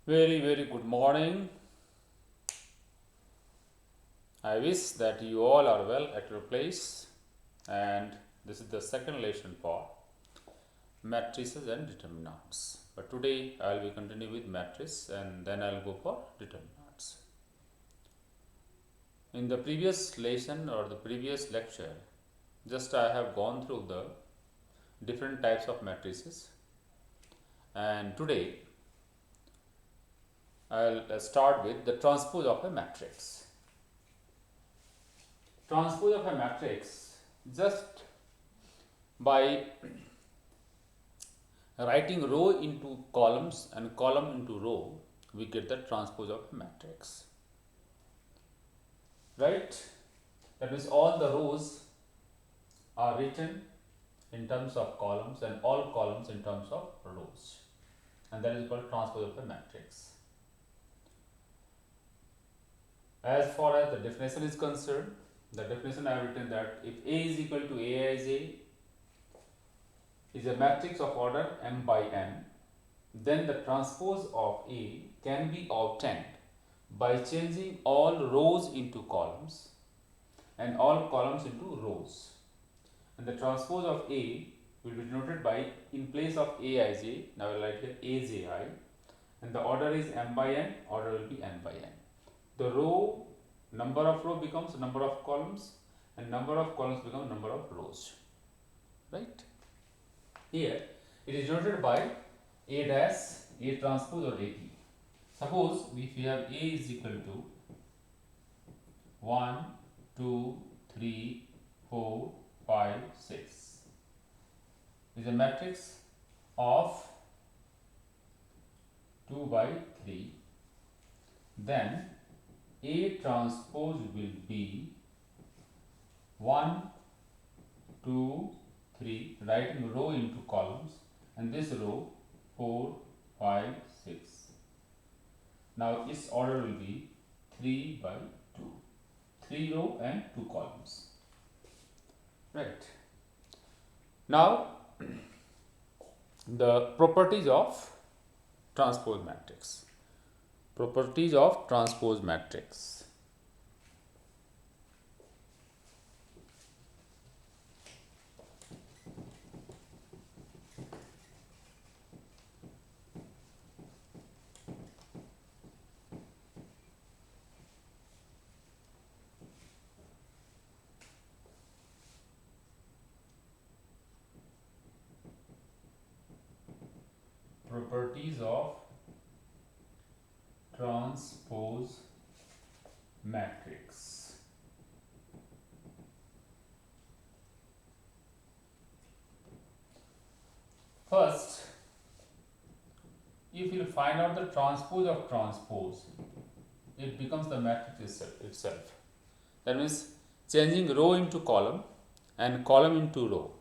Very good morning. I wish that you all are well at your place. And this is the second lesson for matrices and determinants. But today I will be continuing with matrices and then I will go for determinants. In the previous lesson or the previous lecture, just I have gone through the different types of matrices, and today I'll start with the transpose of a matrix. Transpose of a matrix, just by writing row into columns and column into row, we get the transpose of a matrix, right? That means all the rows are written in terms of columns and all columns in terms of rows, and that is called transpose of a matrix. As far as the definition is concerned, the definition I have written that if A is equal to Aij is a matrix of order m by n, then the transpose of A can be obtained by changing all rows into columns and all columns into rows. And the transpose of A will be denoted by, in place of Aij, now I will write here Aji, and the order is m by n, order will be n by n. The row, number of row becomes number of columns, and number of columns become number of rows, right? Here it is denoted by A dash, A transpose or AP. Suppose if we have A is equal to 1, 2, 3, 4, 5, 6 is a matrix of 2 by 3, then A transpose will be 1, 2, 3, writing row into columns, and this row 4, 5, 6. Now its order will be 3 by 2, 3 row and 2 columns, right? Now the properties of transpose matrix. Properties of transpose matrix. Properties of transpose matrix. First, if you find out the transpose of transpose, it becomes the matrix itself. That means changing row into column and column into row.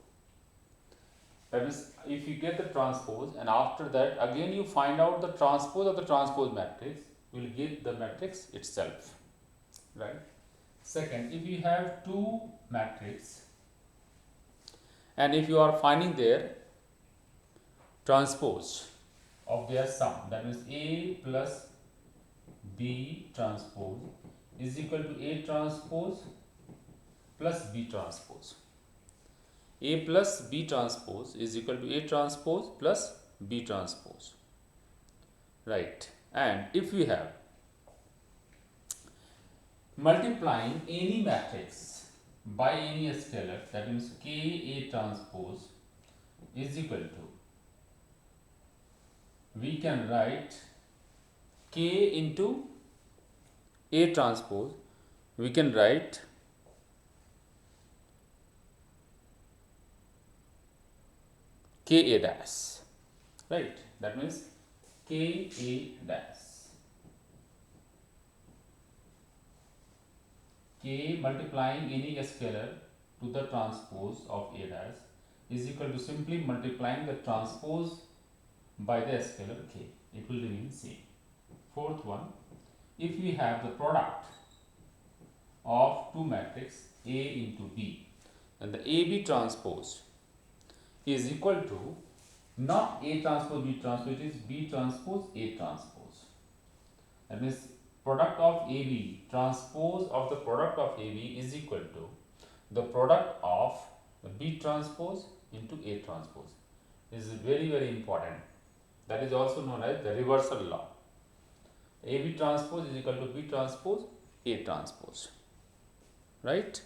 That means if you get the transpose and after that again you find out the transpose of the transpose matrix, you will get the matrix itself, right? Second, if you have two matrices and if you are finding their transpose of their sum, that means A plus B transpose is equal to A transpose plus B transpose. A plus B transpose is equal to A transpose plus B transpose, right? And if we have multiplying any matrix by any scalar, that means K A transpose is equal to, we can write K into A transpose, we can write K A dash, right? That means K A dash. K multiplying any scalar to the transpose of A dash is equal to simply multiplying the transpose by the scalar K. It will remain same. Fourth one, if we have the product of two matrix A into B, then the AB transpose is equal to not A transpose B transpose, it is B transpose A transpose. That means product of AB, transpose of the product of AB is equal to the product of B transpose into A transpose. This is very important. That is also known as the reversal law. AB transpose is equal to B transpose A transpose. Right?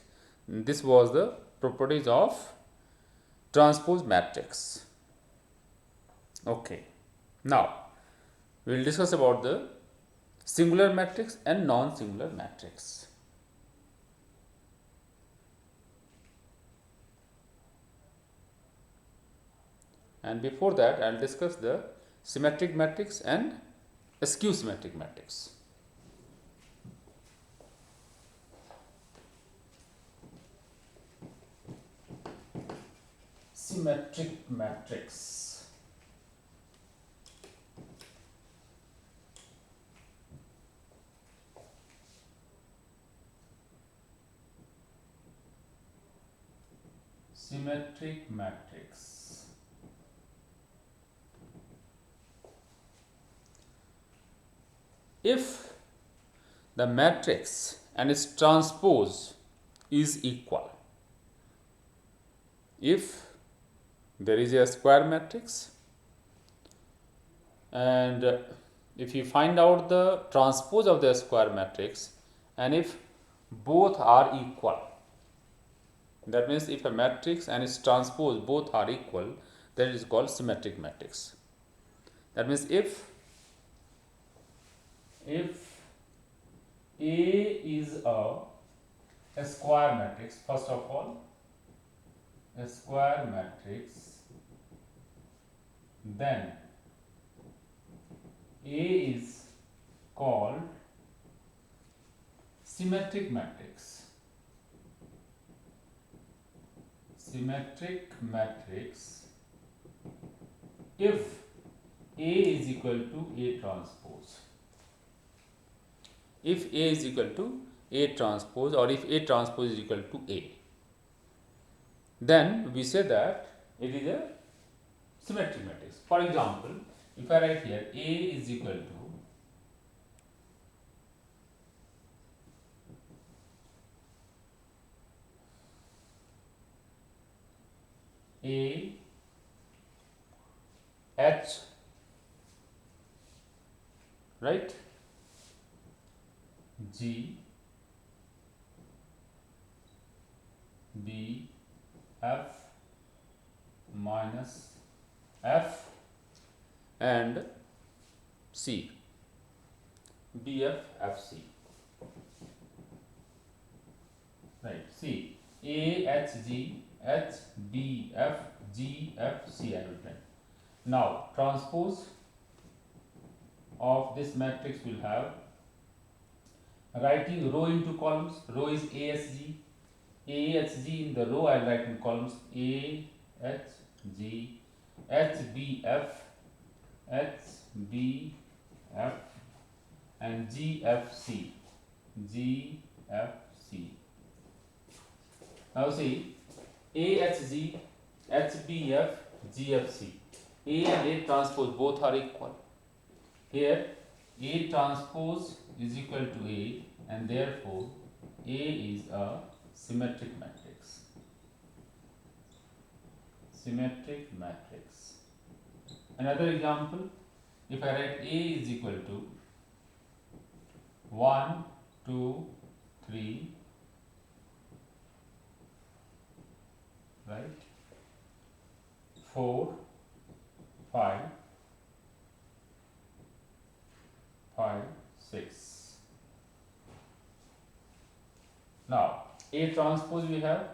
This was the properties of transpose matrix. Okay. Now we will discuss about the singular matrix and non-singular matrix. And before that, I will discuss the symmetric matrix and skew symmetric matrix. Symmetric matrix. Symmetric matrix. If the matrix and its transpose is equal, if there is a square matrix and if you find out the transpose of the square matrix and if both are equal, that means if a matrix and its transpose both are equal, that is called symmetric matrix. That means if A is a square matrix, first of all, a square matrix, then A is called symmetric matrix. Symmetric matrix if A is equal to A transpose. If A is equal to A transpose, or if A transpose is equal to A, then we say that it is a symmetric matrix. For example, if I write here A is equal to A H, right, G B F minus F and C, B F F C, right. See, A H G H B F G F C I will write. Now transpose of this matrix will have, writing row into columns, row is ASG, AHG in the row I will write in columns AHG, HBF, HBF and GFC, GFC. Now see, AHG, HBF, GFC, A and A transpose both are equal. Here A transpose is equal to A and therefore A is a symmetric matrix. Symmetric matrix. Another example, if I write A is equal to 1, 2, 3, right, 4, 5, 5, 6. Now A transpose we have,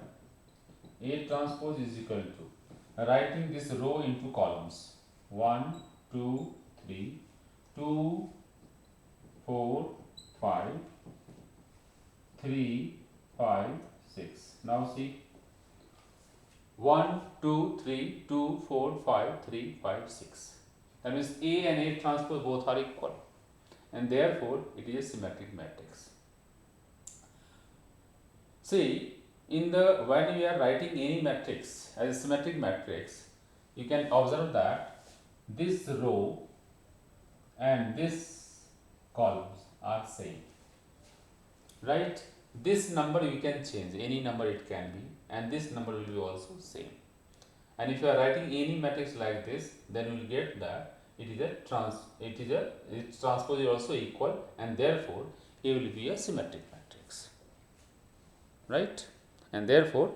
A transpose is equal to, writing this row into columns, 1, 2, 3, 2, 4, 5, 3, 5, 6. Now see, 1, 2, 3, 2, 4, 5, 3, 5, 6. That means A and A transpose both are equal and therefore it is a symmetric matrix. See, in the when we are writing any matrix as a symmetric matrix, you can observe that this row and this columns are same, right? This number you can change, any number it can be, and this number will be also same. And if you are writing any matrix like this, then you will get that its transpose is also equal, and therefore it will be a symmetric matrix, right? And therefore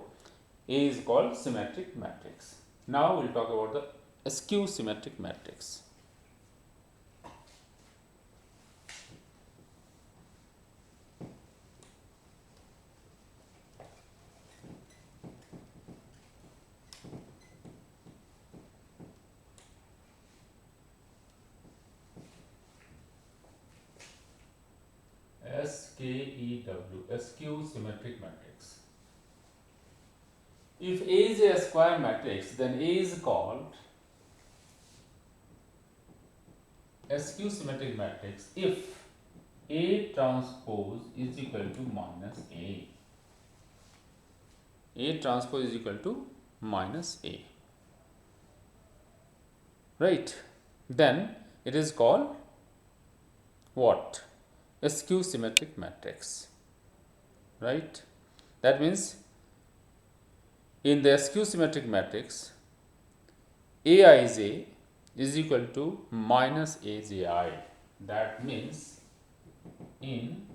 A is called symmetric matrix. Now we will talk about the skew symmetric matrix. SKEW, skew symmetric matrix. If A is a square matrix, then A is called a skew symmetric matrix if A transpose is equal to minus A. A transpose is equal to minus A. Right? Then it is called what? A skew symmetric matrix. Right? That means in the skew symmetric matrix, Aij is equal to minus Aji. That means in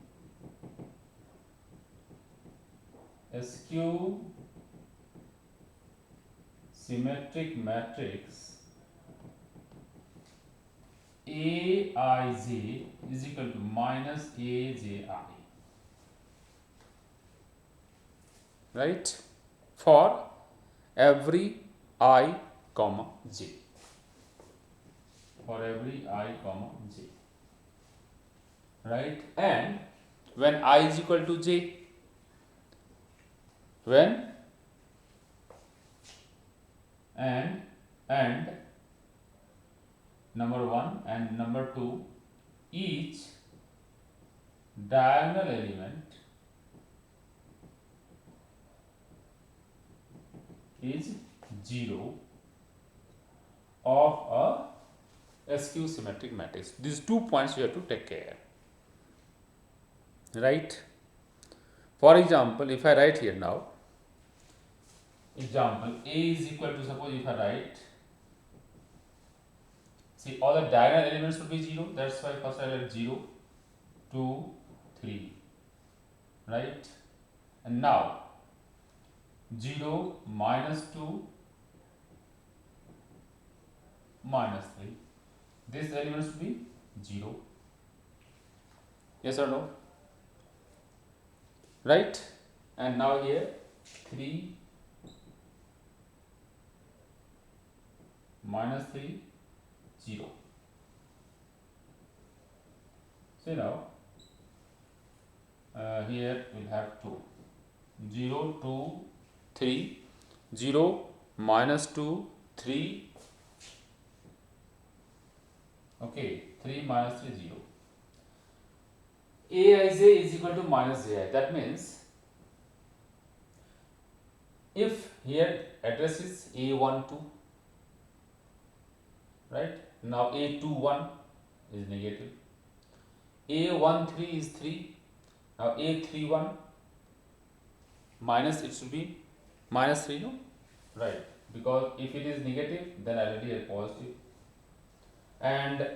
a skew symmetric matrix, Aij is equal to minus Aji. Right? For every I comma j. For every I comma j. Right? And when I is equal to j, when and number 1 and number 2, each diagonal element is 0 of a skew symmetric matrix. These 2 points you have to take care. Right? For example, if I write here now, example A is equal to, suppose if I write, see all the diagonal elements would be 0, that's why first I write 0, 2, 3, right? And now 0, minus 2, minus 3, these elements would be 0. Yes or no? Right? And now here 3, minus 3, 0. So now here we'll have 2, 0, 2, 3, 0, minus 2, 3, okay, 3 minus 3, 0. Aij is equal to minus ji. That means if here address is A12, right? Now A21 is negative, A13 is 3, now A31 minus, it should be minus 3, no? Right, because if it is negative, then already a positive. And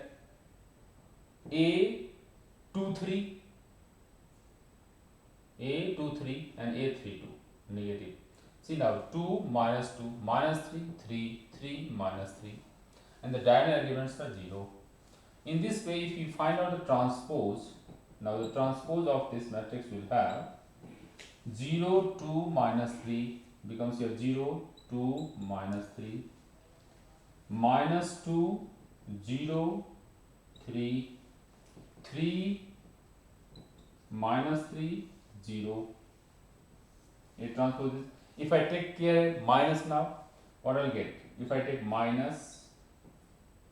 A23 and A32 negative. See now 2 minus 2 minus 3, 3, 3 minus 3, and the diagonal elements are 0. In this way, if you find out the transpose, now the transpose of this matrix will have 0, 2, minus 3 becomes your 0, 2, minus 3, minus 2, 0, 3, 3, minus 3, 0. It transposes. If I take care minus now, what I'll get? If I take minus,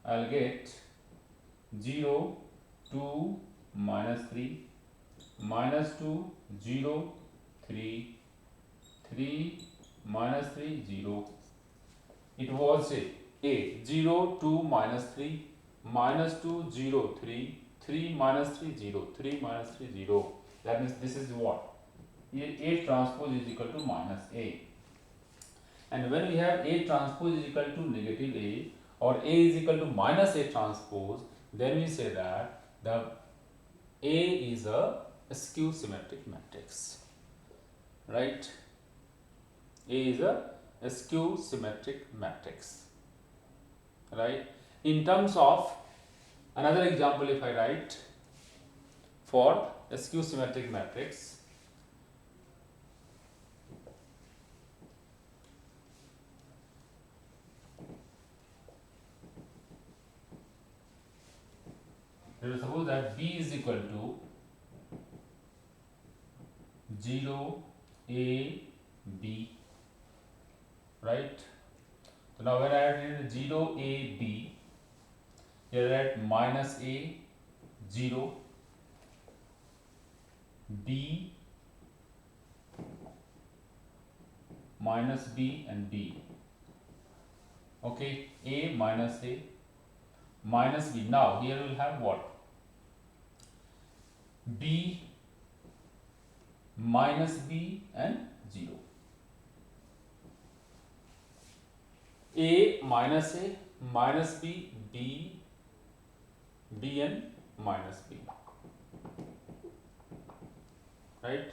I'll get 0, 2, minus 3, minus 2, 0, 3, 3, minus 3, 0. It was a 0, 2, minus 3, minus 2, 0, 3, 3 minus 3 0, 3 minus 3 0. That means this is what? A transpose is equal to minus A. And when we have A transpose is equal to negative A or A is equal to minus A transpose, then we say that the A is a skew symmetric matrix, right? A is a skew symmetric matrix, right? In terms of another example, if I write for a skew symmetric matrix, let us suppose that B is equal to 0 A B, right? So now when I write 0 A B, here I write minus A 0 B minus B and B. Okay, A minus B. Now here we will have what? B minus B and 0. A minus B, B and minus B, right?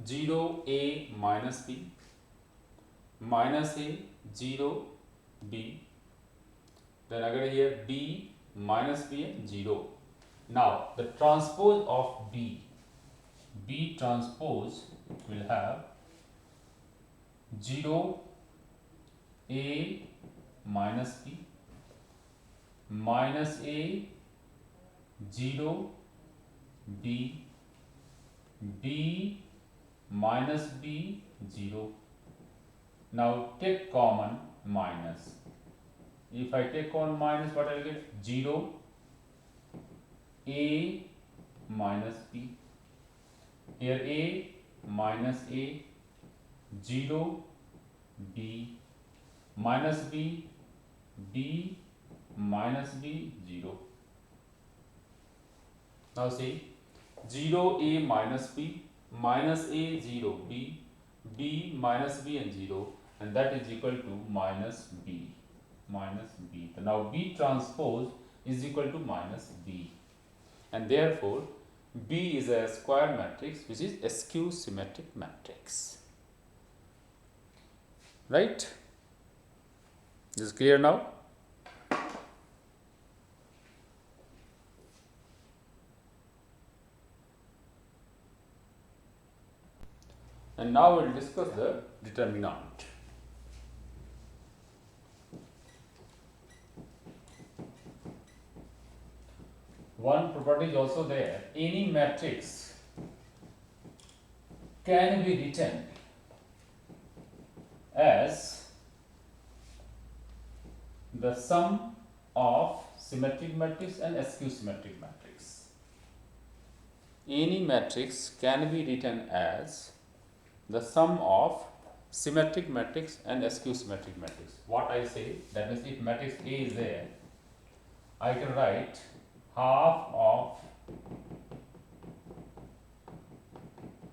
0 A minus B, minus A 0 B, then again here B minus B and 0. Now the transpose of B transpose will have 0 A minus B minus A 0 B B minus B 0. Now take common minus. If I take common minus, what I will get? 0 A minus B. Here A minus A 0 B minus B B minus B 0. Now see 0 A minus B minus A 0 B B minus B and 0, and that is equal to minus B. Now B transpose is equal to minus B, and therefore B is a square matrix which is a skew symmetric matrix, right? This is clear now? And now we will discuss the determinant. One property is also there. Any matrix can be written as the sum of symmetric matrix and skew symmetric matrix. Any matrix can be written as the sum of symmetric matrix and skew symmetric matrix. What I say, that is, if matrix A is there, I can write half of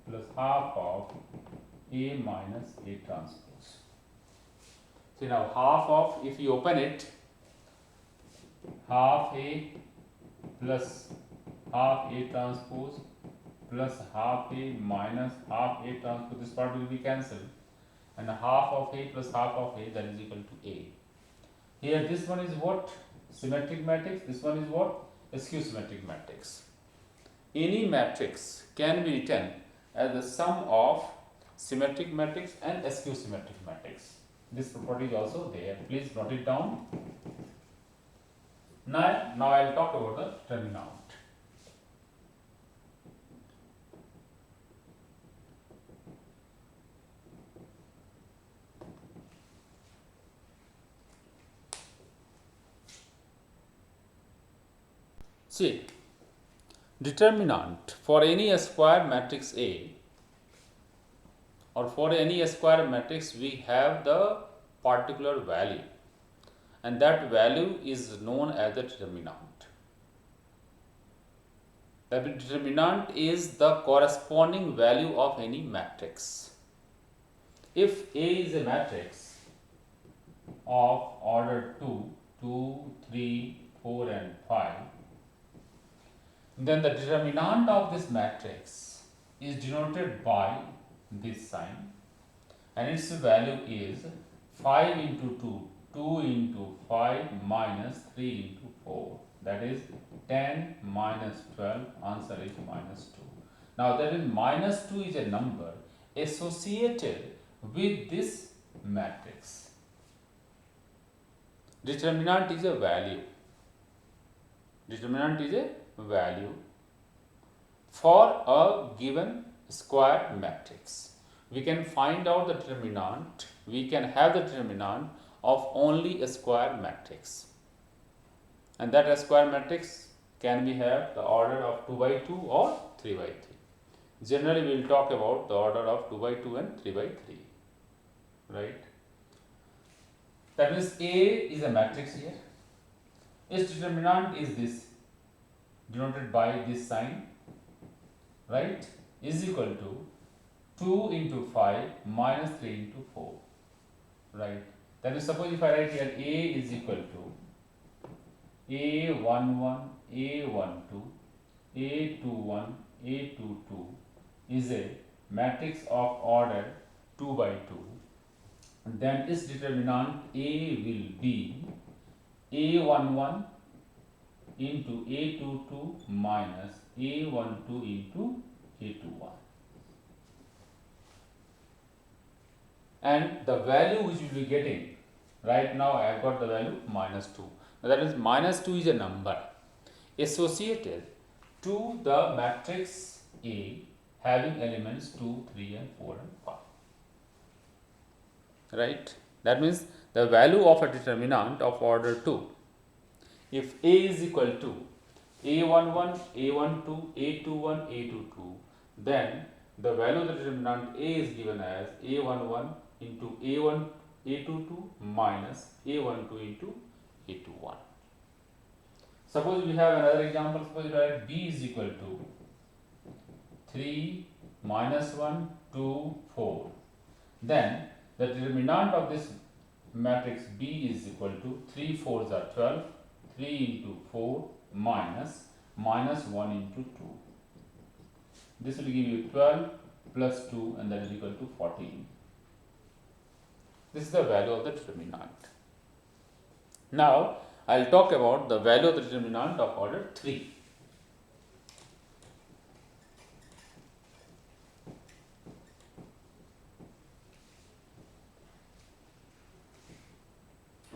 plus half of A minus A transpose. See now, half of, if you open it, half A plus half A transpose plus half A minus half A transpose, this part will be cancelled, and half of A plus half of A, that is equal to A. Here this one is what? Symmetric matrix. This one is what? A skew symmetric matrix. Any matrix can be written as the sum of symmetric matrix and skew symmetric matrix. This property is also there. Please note it down. Now I will talk about the determinant. See, determinant for any square matrix A or for any square matrix, we have the particular value, and that value is known as the determinant. The determinant is the corresponding value of any matrix. If A is a matrix of order 2, 2, 3, 4 and 5, then the determinant of this matrix is denoted by this sign, and its value is 5 into 2, 2 into 5 minus 3 into 4, that is 10 minus 12, answer is minus 2. Now that is minus 2 is a number associated with this matrix. Determinant is a value. Determinant is a value for a given square matrix. We can find out the determinant, we can have the determinant of only a square matrix, and that a square matrix can be have the order of 2 by 2 or 3 by 3. Generally we will talk about the order of 2 by 2 and 3 by 3, right? That means A is a matrix here, its determinant is this, denoted by this sign, right, is equal to 2 into 5 minus 3 into 4, right. That is, suppose if I write here A is equal to A11, A12, A21, A22 is a matrix of order 2 by 2, then its determinant A will be A11 into A22 minus A12 into A21. And the value which we will be getting, right now I have got the value minus 2. Now that is minus 2 is a number associated to the matrix A having elements 2, 3 and 4 and 5. Right? That means the value of a determinant of order 2. If A is equal to A11, A12, A21, A22, then the value of the determinant A is given as A11 into A1, A22 minus A12 into A21. Suppose we have another example, suppose we write B is equal to 3 minus 1, 2, 4. Then the determinant of this matrix B is equal to 3 4s are 12, 3 into 4 minus 1 into 2. This will give you 12 plus 2 and that is equal to 14. This is the value of the determinant. Now I will talk about the value of the determinant of order 3.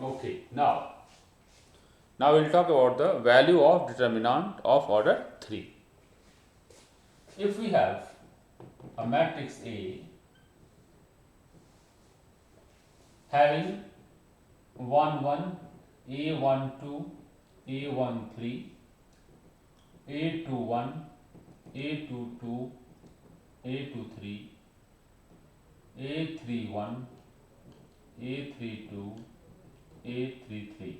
Okay, now we will talk about the value of determinant of order 3. If we have a matrix A having 1 1, A12, A13, A21, A22, A23, A31, A32, A33.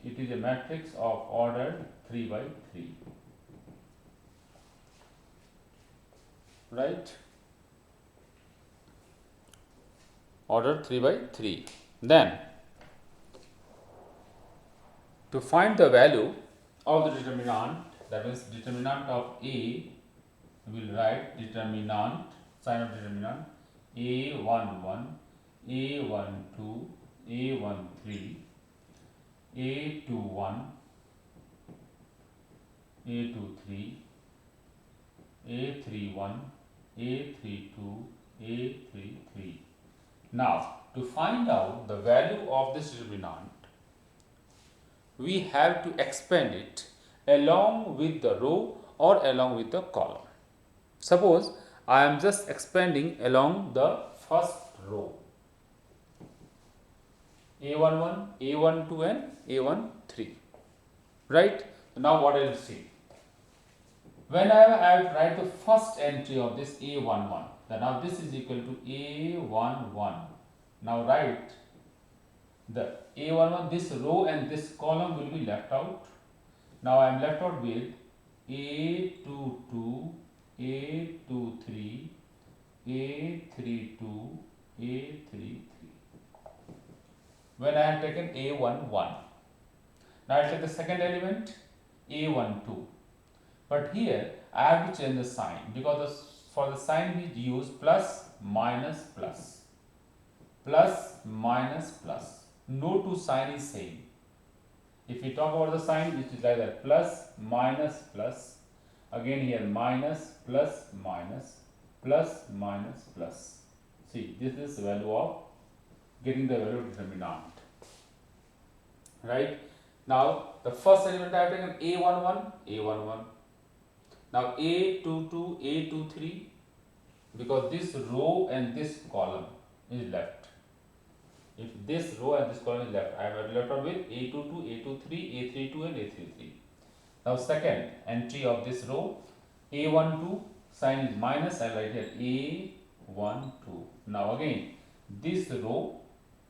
It is a matrix of order 3 by 3. Right? Order 3 by 3. Then, to find the value of the determinant, that means determinant of A, we will write determinant, sign of determinant, A11, A12, A13, A21, A23, A31, A32, A33. Now, to find out the value of this determinant, we have to expand it along with the row or along with the column. Suppose I am just expanding along the first row, A11, A12 and A13, right? Now what I will see, whenever I write the first entry of this A11, then now this is equal to A11. Now write the A11, this row and this column will be left out, Now I am left out with A22, A23, A32, A33. When I have taken A11, now I take the second element A12. But here I have to change the sign because for the sign we use plus, minus, plus. Plus, minus, plus. No two sign is same. If we talk about the sign, it is like that: plus, minus, plus. Again here minus, plus, minus, plus, minus, plus. See, this is the value of getting the value of determinant. Right? Now the first element I have taken A11, A11. Now A22, A23, because this row and this column is left. If this row and this column is left, I am left out with A22, A23, A32 and A33. Now second entry of this row, A12, sign is minus, I write here A12. Now again, this row,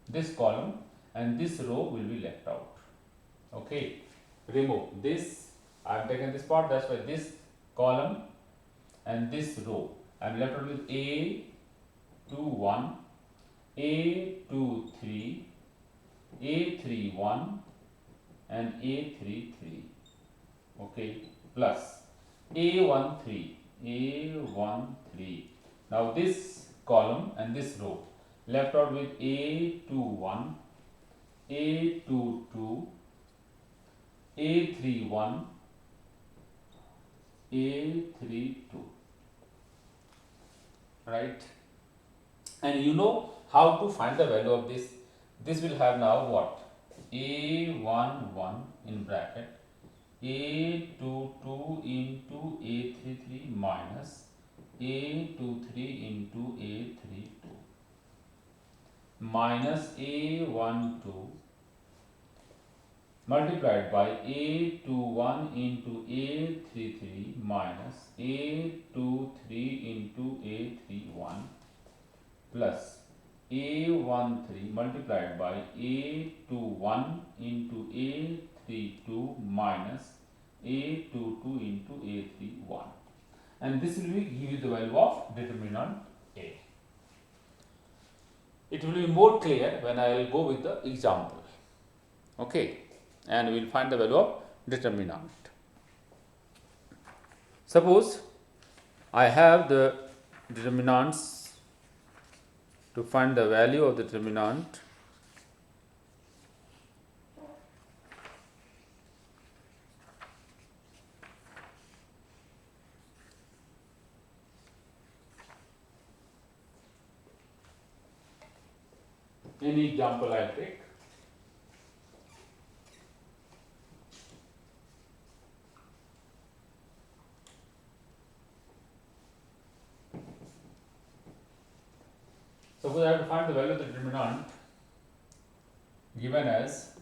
this column and this row will be left out. Okay, remove this. I have taken this part, that's why this column and this row I am left out with A21, A23, A31 and A33. Okay, plus A13, A13. Now this column and this row left out with A21, A22, A31, A32. Right? And you know how to find the value of this. This will have now what? A11 in bracket, A22 into A33 minus A23 into A32 minus A12 multiplied by A21 into A33 minus A23 into A31 plus A13 multiplied by A21 into A32 minus A22 into A31, and this will give you the value of determinant A. It will be more clear when I will go with the example. Okay, and we will find the value of determinant. Suppose I have the determinants. To find the value of the determinant, any example I take. Suppose I have to find the value of the determinant given as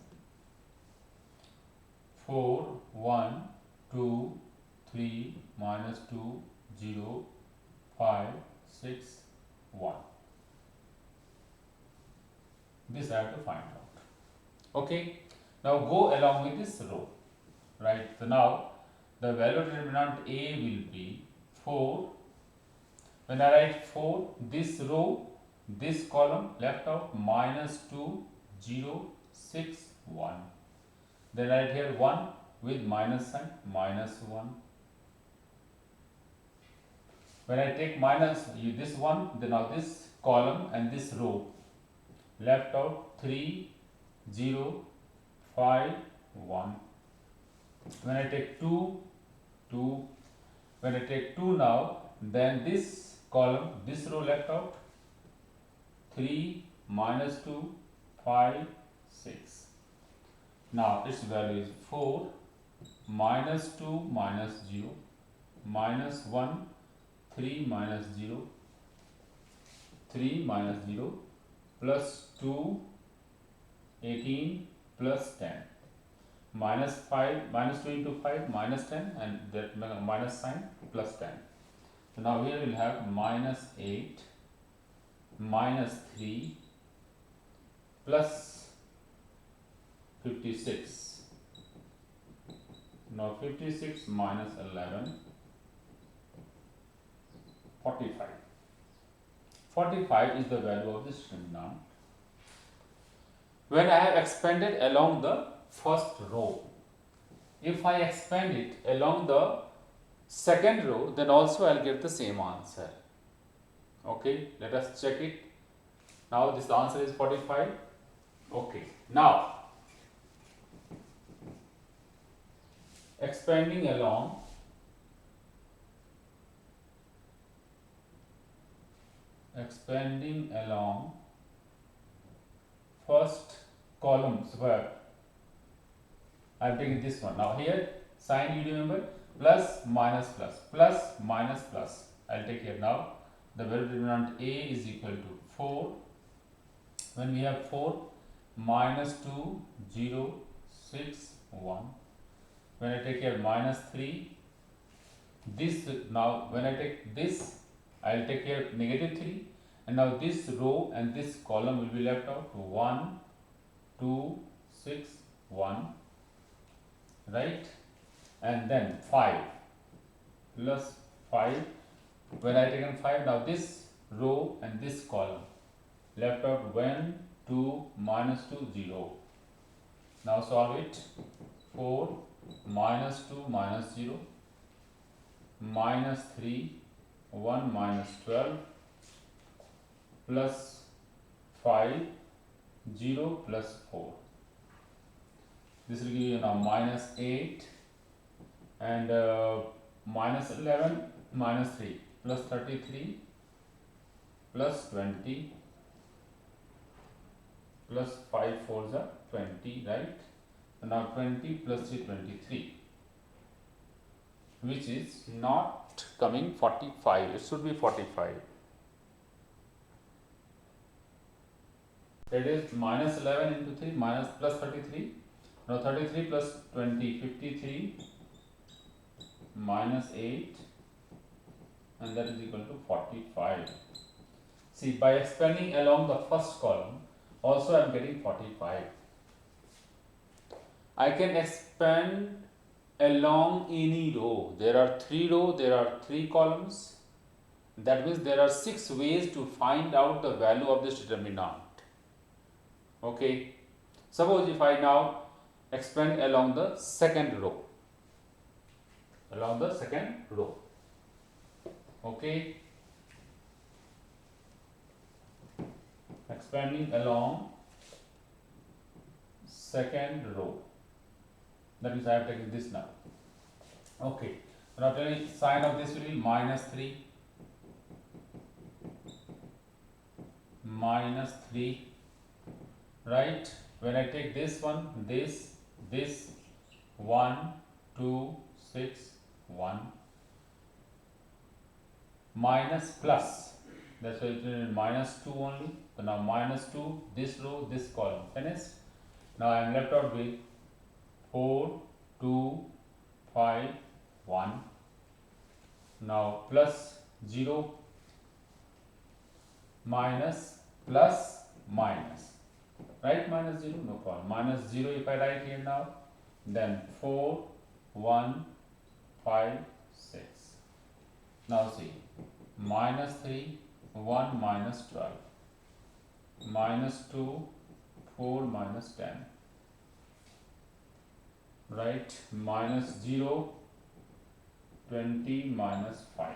4, 1, 2, 3, minus 2, 0, 5, 6, 1. This I have to find out. Okay. Now go along with this row. Right. So now the value of determinant A will be 4. When I write 4, this row, this column left out minus 2, 0, 6, 1. Then write here 1 with minus sign, minus 1. When I take minus this one, then now this column and this row left out 3, 0, 5, 1. When I take 2, 2. When I take 2 now, then this column, this row left out 3, minus 2, 5, 6. Now its value is 4, minus 2, minus 0, minus 1, 3, minus 0, 3, minus 0, plus 2, 18, plus 10, minus 5, minus 2 into 5, minus 10, and that minus sign, plus 10. So now here we will have minus 8, minus 3, plus 56. Now 56 minus 11, 45. 45 is the value of this determinant. When I have expanded along the first row, if I expand it along the second row, then also I'll get the same answer. Okay, let us check it. Now this answer is 45. Okay, now expanding along first column square. I am taking this one. Now here sign, you remember, plus minus plus, plus minus plus. I will take here now. The value determinant A is equal to 4. When we have 4, minus 2, 0, 6, 1. When I take here minus 3, this, now when I take this, I will take here negative 3, and now this row and this column will be left out. 1, 2, 6, 1, right? And then 5 plus 5. When I taken 5, now this row and this column left out 1, 2, minus 2, 0. Now solve it. 4 minus 2 minus 0, minus 3, 1 minus 12, plus 5, 0 plus 4. This will give you now minus 8 and minus 11 minus 3 plus 33 plus 20 plus 5 4s are 20, right? And now 20 plus 3, 23, which is not coming 45. It should be 45. It is minus 11 into 3 minus plus 33. Now 33 plus 20, 53 minus 8, and that is equal to 45. See, by expanding along the first column, also I am getting 45. I can expand along any row. There are 3 rows, there are 3 columns. That means there are 6 ways to find out the value of this determinant. Okay. Suppose if I now expand along the second row. Okay. Expanding along second row. That means I have taken this now. Okay. Now tell me, sign of this will be minus 3. Minus 3. Right? When I take this one, this, 1, 2, 6, 1. Minus plus. That's why it is minus 2 only. So now minus 2, this row, this column. Finish. Now I am left out with 4, 2, 5, 1. Now plus 0, minus, plus, minus. Right? Minus 0, no problem. Minus 0 if I write here now, then 4, 1, 5, 6. Now see, minus 3, 1 minus 12, minus 2, 4 minus 10. Right? Minus 0, 20 minus 5.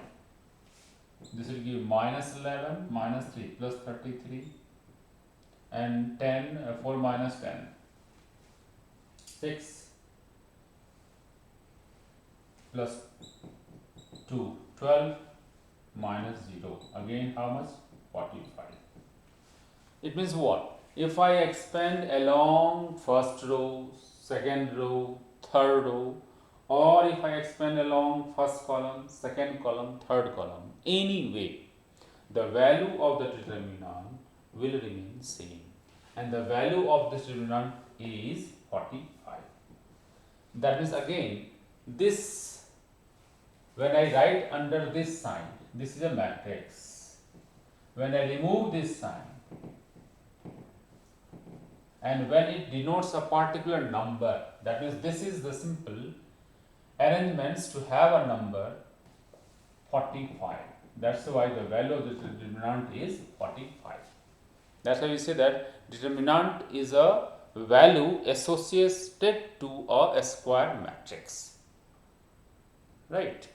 This will give minus 11, minus 3 plus 33, and 10, 4 minus 10, 6 plus 2, 12 minus 0. Again how much? 45. It means what? If I expand along first row, second row, third row, or if I expand along first column, second column, third column, anyway, the value of the determinant will remain same, and the value of this determinant is 45. That means again, this, when I write under this sign, this is a matrix. When I remove this sign, and when it denotes a particular number, that means this is the simple arrangements to have a number 45. That's why the value of the determinant is 45. That's why we say that determinant is a value associated to a square matrix. Right?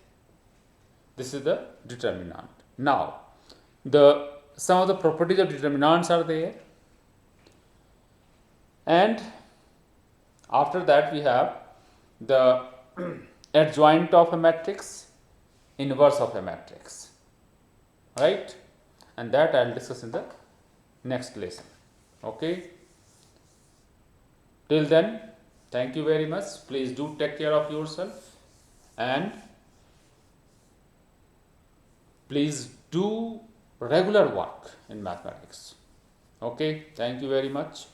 This is the determinant. Now, some of the properties of determinants are there, and after that we have the adjoint of a matrix, inverse of a matrix, right? And that I will discuss in the next lesson. Okay, till then, thank you very much. Please do take care of yourself, and please do regular work in mathematics. Okay, thank you very much.